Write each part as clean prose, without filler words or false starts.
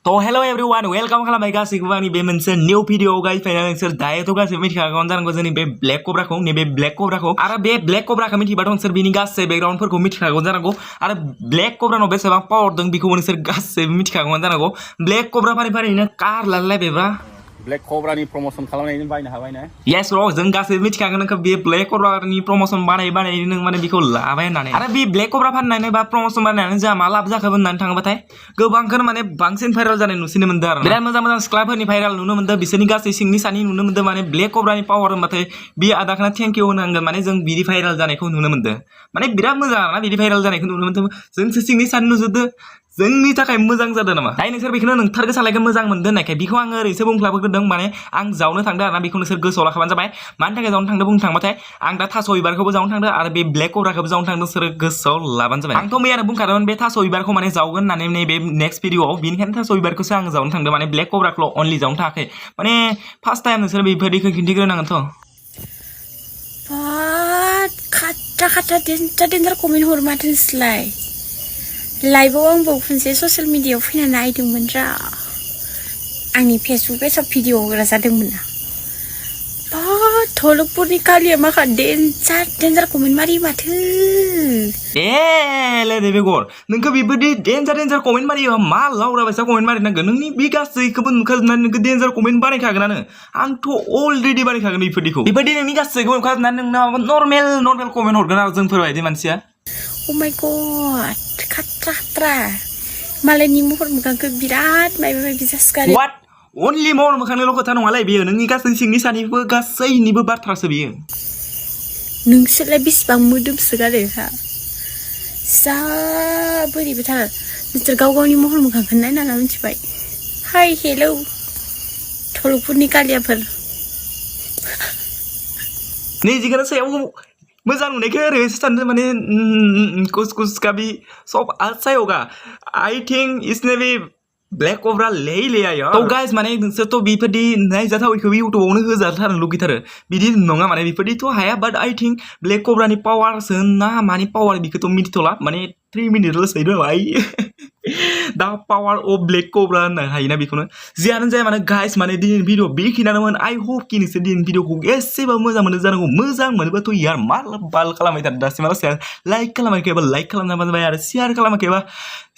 तो hello everyone welcome खालामबाय गासैखौबो आंनि बे मोनसे निउ भिडिअ गाइस फाइनाल नोंसोर दायोथ' गासैबो मिथिखागौ जानांगौ जोंनि बे ब्लेक कब्राखौ नैबे ब्लेक कब्राखौ आरो बे ब्लेक कब्राखौ मिथिबाथ' नोंसोर बिनि गासै बेकग्राउन्डफोरखौ मिथिखागौ जानांगौ आरो ब्लेक कब्रानाव बेसेबां पावार दं बेखौबो नोंसोर गासैबो मिथिखागौ जानांगौ ब्लेक कब्रा फारि फारिनो कार लालायबायब्रा ब्लेक कब्रानि प्रमोशन खालामनायनि बायनो हाबाय ना यस ब्र जों गासैबो मिथिखागौ नोंखौ बे ब्लेक कब्रानि प्रमोशन बानाय नों माने बेखौ लाबाय होननानै आरो बे ब्लेक कब्रा फाननानै बा प्रमोशन बानायनानै जोंहा मा लाब जाखो होननानै थाङोबाथाय गोबांखौनो माने बांसिन भाइराल जानाय नुसिनो मोनदों आरो बिराद मोजां मोजां सिख्लाफोरनि भाइराल नुनो मोनदों बिसोरनि गासै सिंनि सानि नुनो मोनदों माने ब्लेक कब्रानि पावार होनबाथाय बे आदाखौनो थेंक इउ होनांगोन माने जों बिदि भाइराल जानायखौ नुनो मोनदों माने बिराद मोजां आरोना बिदि भाइराल जानायखौ नुनो मोनदों जोंसो सिंनि सानि नुजोबदों जोंनि थाखाय मोजां जादों नामा दाय नोंसोर बेखौनो नोंथारगो सालायखौ मोजां मोनदों होननायखाय बेखौ आङो ओरैसो बुंफ्लाबोग्रोदों माने आं जावनो थांदों आरोना बेखौ नोंसोर गोसोआव लाखाबानो जाबाय मानि थाखाय जावनो थांदों बुंनो थांबाथाय आं दा थास' बिबारखौबो जावनो थांदों आरो बे ब्लेक कब्राखौबो जावनो थांदों नोंसोर गोसोआव लाबानो जाबाय आंथ' मैयानो बुंखादोंमोन बे थास' बिबारखौ माने जावगोन होननानै नैबे नेक्स्ट भिडिअआव बेनिखायनो थास' बिबारखौसो आं जावनो थांदों माने ब्लेक कब्राखौल' अनलि जावनो थाङाखै माने फार्स्ट टाइम नोंसोर बेफोरबायदिखौ खिन्थिग्रोनांगोनथ' खाथा डेन्जार कमेन्ट हर माथो नोंसोरलाय लाइभआव आंबो खनसे ससियेल मिडियायाव फैनानै नायदोंमोन रा आंनि फेसबुक पेजाव भिडिअ होग्रा जादोंमोन ना धलकपुरनि कालिया माखा डेन्जार कमेन्ट मारि माथो ले बेगर नोंखौ बेबायदि डेन्जार कमेन्ट मारियो मा लाउरा बायसा कमेन्ट मारिनांगोन नोंनि बे गासैखौबो नुखाजोबनानै नोंखौ डेन्जार कमेन्ट बानायखागोनानो आंथ' अलरेडि बानायखागोन बेफोरदिखौ बेबायदि नोंनि गासैखौबो नुखाजोबनानै नोंनाव नर्मेल कमेन्ट हरगोन आरो जोंफोरबायदि मानसिया Oh my god खाट्रा मालायनि महर मोखांखौ बिराद मायबा जासगारो What? Only महर मोखांनिल' खोथा नङालाय बेयो नोंनि गासै सिंनि सानिबो गासैनिबो बाथ्रासो बेयो नोंसोरलाय बेसेबां मोदोमसोगारो हा जा बोरैबाथार नोंसोर गाव गावनि महर मोखांखौ नायनानै मिथिबाय हाय हेलौ धलकपुरनि कालियाफोर नैजिखौनो सायाव मोजां नुनायखौ ओरैबायसो सानदों माने कुछ का भी सब अच्छा होगा आई थिंक इसने भी ब्लेक कब्रा ले लिया यार तो गाइस माने नोंसोरथ' बेफोरदि नायजाथावैखौ इउटुबावनो होजाथारनो लुगैथारो बिदि नङा माने बेफोरदिथ' हाया बाट आई थिंक ब्लेक कब्रानि पावारसो ना मानि पावार बेखौथ' मिथिथ'ला माने 3 मिनिटल'सै नालाय दा पावार अफ ब्लेक कब्रा होननो हायोना बेखौनो जियानो जाया माने गाइस माने दिनैनि भिडिअ बेखिनियानोमोन आई होप कि नोंसोर दिनैनि भिडिअखौ एसेबाबो मोजां मोनो जानांगौ मोजां मोनोबाथ' यार माला बाल खालामबाय थादों दासिमालासे लाइक खालामाखैबा लाइक खालामना जाबाय आरो शेयार खालामाखैबा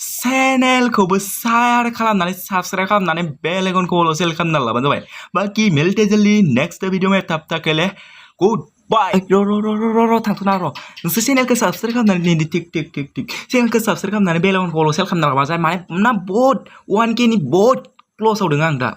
चेनेलखौबो शेयार खालामनानै साबस्क्राइब खालामनानै बेल आइकनखौल' सेलेक्ट खालामना लाबानो जाबाय बाखि मिलते जल्दी नेक्स्ट भिडिअ में तब तक के लिए गुड बाय थांथ'ना र' नोंसोर चेनेलखौ साबस्क्राइब खालामनानै टिक चेनेलखौ साबस्क्राइब खालामनानै बेल आइकनखौल' सेलेक्ट खालामना लाबा जाय माने ना बहुत 1K नि बहुत क्ल'सआव दङ आं दा